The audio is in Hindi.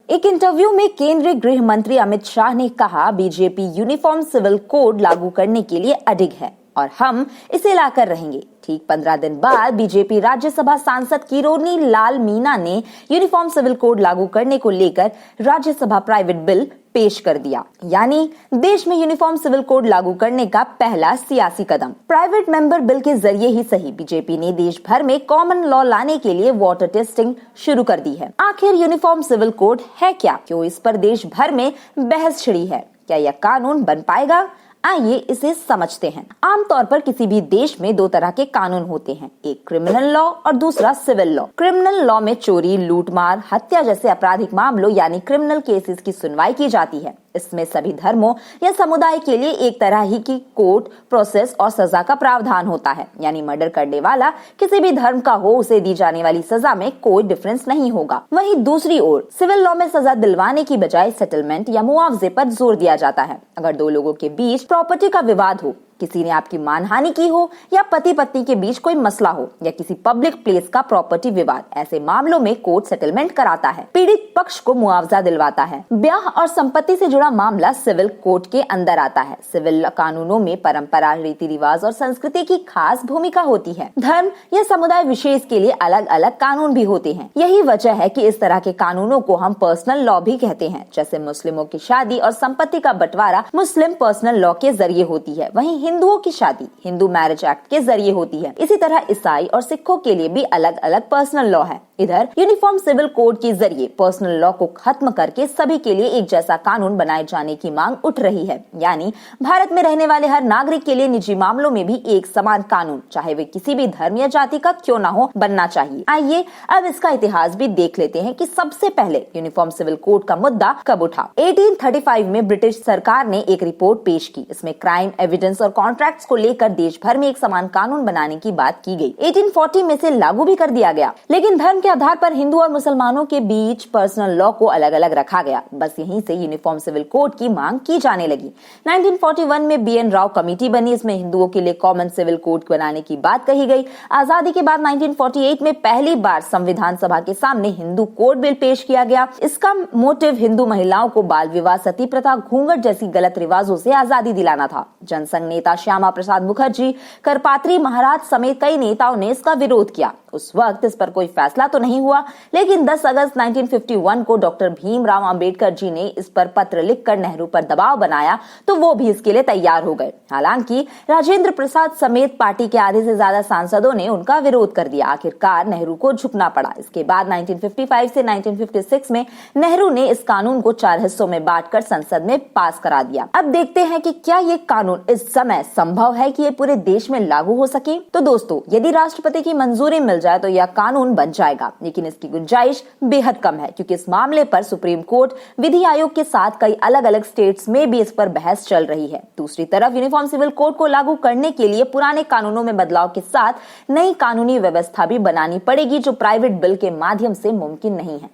एक इंटरव्यू में केंद्रीय गृह मंत्री अमित शाह ने कहा, बीजेपी यूनिफॉर्म सिविल कोड लागू करने के लिए अडिग है और हम इसे लाकर रहेंगे। ठीक 15 दिन बाद बीजेपी राज्यसभा सांसद किरोनी लाल मीना ने यूनिफॉर्म सिविल कोड लागू करने को लेकर राज्यसभा प्राइवेट बिल पेश कर दिया, यानी देश में यूनिफॉर्म सिविल कोड लागू करने का पहला सियासी कदम। प्राइवेट मेंबर बिल के जरिए ही सही, बीजेपी ने देश भर में कॉमन लॉ लाने के लिए वाटर टेस्टिंग शुरू कर दी है। आखिर यूनिफॉर्म सिविल कोड है क्या? क्यों इस पर देश भर में बहस छिड़ी है? क्या यह कानून बन पाएगा? आइए इसे समझते हैं। आमतौर पर किसी भी देश में दो तरह के कानून होते हैं, एक क्रिमिनल लॉ और दूसरा सिविल लॉ। क्रिमिनल लॉ में चोरी, लूटमार, हत्या जैसे आपराधिक मामलों यानी क्रिमिनल केसेस की सुनवाई की जाती है। इसमें सभी धर्मों या समुदाय के लिए एक तरह ही की कोर्ट प्रोसेस और सजा का प्रावधान होता है, यानी मर्डर करने वाला किसी भी धर्म का हो, उसे दी जाने वाली सजा में कोई डिफरेंस नहीं होगा। वहीं दूसरी ओर सिविल लॉ में सजा दिलवाने की बजाय सेटलमेंट या मुआवजे पर जोर दिया जाता है। अगर दो लोगों के बीच प्रॉपर्टी का विवाद हो, किसी ने आपकी मानहानि की हो या पति पत्नी के बीच कोई मसला हो या किसी पब्लिक प्लेस का प्रॉपर्टी विवाद, ऐसे मामलों में कोर्ट सेटलमेंट कराता है, पीड़ित पक्ष को मुआवजा दिलवाता है। ब्याह और संपत्ति से जुड़ा मामला सिविल कोर्ट के अंदर आता है। सिविल कानूनों में परंपरा, रीति रिवाज और संस्कृति की खास भूमिका होती है। धर्म या समुदाय विशेष के लिए अलग अलग कानून भी होते हैं। यही वजह है कि इस तरह के कानूनों को हम पर्सनल लॉ भी कहते हैं। जैसे मुस्लिमों की शादी और संपत्ति का बंटवारा मुस्लिम पर्सनल लॉ के जरिए होती है, वहीं हिंदुओं की शादी हिंदू मैरिज एक्ट के जरिए होती है। इसी तरह ईसाई और सिखों के लिए भी अलग अलग पर्सनल लॉ है। इधर यूनिफॉर्म सिविल कोड के जरिए पर्सनल लॉ को खत्म करके सभी के लिए एक जैसा कानून बनाए जाने की मांग उठ रही है, यानी भारत में रहने वाले हर नागरिक के लिए निजी मामलों में भी एक समान कानून, चाहे वे किसी भी धर्म या जाति का क्यों ना हो, बनना चाहिए। आइए अब इसका इतिहास भी देख लेते हैं कि सबसे पहले यूनिफॉर्म सिविल कोड का मुद्दा कब उठा। 1835 में ब्रिटिश सरकार ने एक रिपोर्ट पेश की। इसमें क्राइम, एविडेंस और कॉन्ट्रैक्ट्स को लेकर देश भर में एक समान कानून बनाने की बात की गई। 1840 में से लागू भी कर दिया गया, लेकिन धर्म के आधार पर हिंदू और मुसलमानों के बीच पर्सनल लॉ को अलग अलग रखा गया। बस यहीं से यूनिफॉर्म सिविल कोड की मांग की जाने लगी। 1941 में BN राव कमेटी बनी। इसमें हिंदुओं के लिए कॉमन सिविल कोड बनाने की बात कही गई। आजादी के बाद 1948 में पहली बार संविधान सभा के सामने हिंदू कोड बिल पेश किया गया। इसका मोटिव हिंदू महिलाओं को बाल विवाह, सती प्रथा, घूंघट जैसी गलत रिवाजों से आजादी दिलाना था। जनसंघ नेता श्यामा प्रसाद मुखर्जी, करपात्री महाराज समेत कई नेताओं ने इसका विरोध किया। उस वक्त इस पर कोई फैसला तो नहीं हुआ, लेकिन 10 अगस्त 1951 को डॉक्टर भीमराव अंबेडकर जी ने इस पर पत्र लिखकर नेहरू पर दबाव बनाया, तो वो भी इसके लिए तैयार हो गए। हालांकि राजेंद्र प्रसाद समेत पार्टी के आधे से ज्यादा सांसदों ने उनका विरोध कर दिया। आखिरकार नेहरू को झुकना पड़ा। इसके बाद 1955 से 1956 में नेहरू ने इस कानून को 4 हिस्सों में बांटकर संसद में पास करा दिया। अब देखते हैं कि क्या ये कानून इस समय संभव है कि ये पूरे देश में लागू हो सके। तो दोस्तों, यदि राष्ट्रपति की मंजूरी मिल जाए तो यह कानून बन जाएगा, लेकिन इसकी गुंजाइश बेहद कम है, क्योंकि इस मामले पर सुप्रीम कोर्ट, विधि आयोग के साथ कई अलग अलग स्टेट्स में भी इस पर बहस चल रही है। दूसरी तरफ यूनिफॉर्म सिविल कोड को लागू करने के लिए पुराने कानूनों में बदलाव के साथ नई कानूनी व्यवस्था भी बनानी पड़ेगी, जो प्राइवेट बिल के माध्यम से मुमकिन नहीं है।